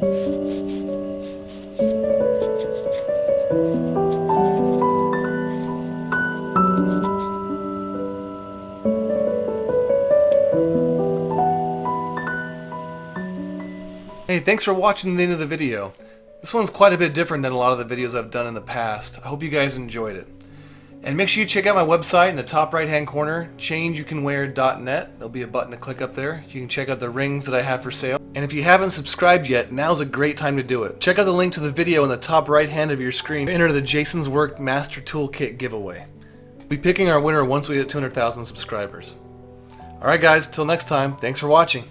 Hey, thanks for watching the end of the video. This one's quite a bit different than a lot of the videos I've done in the past. I hope you guys enjoyed it. And make sure you check out my website in the top right hand corner, Changeyoucanwear.net. There'll be a button to click up there. You can check out the rings that I have for sale. And if you haven't subscribed yet, now's a great time to do it. Check out the link to the video in the top right hand of your screen to enter the Jason's Work Master Toolkit giveaway. We'll be picking our winner once we hit 200,000 subscribers. Alright guys, till next time, thanks for watching.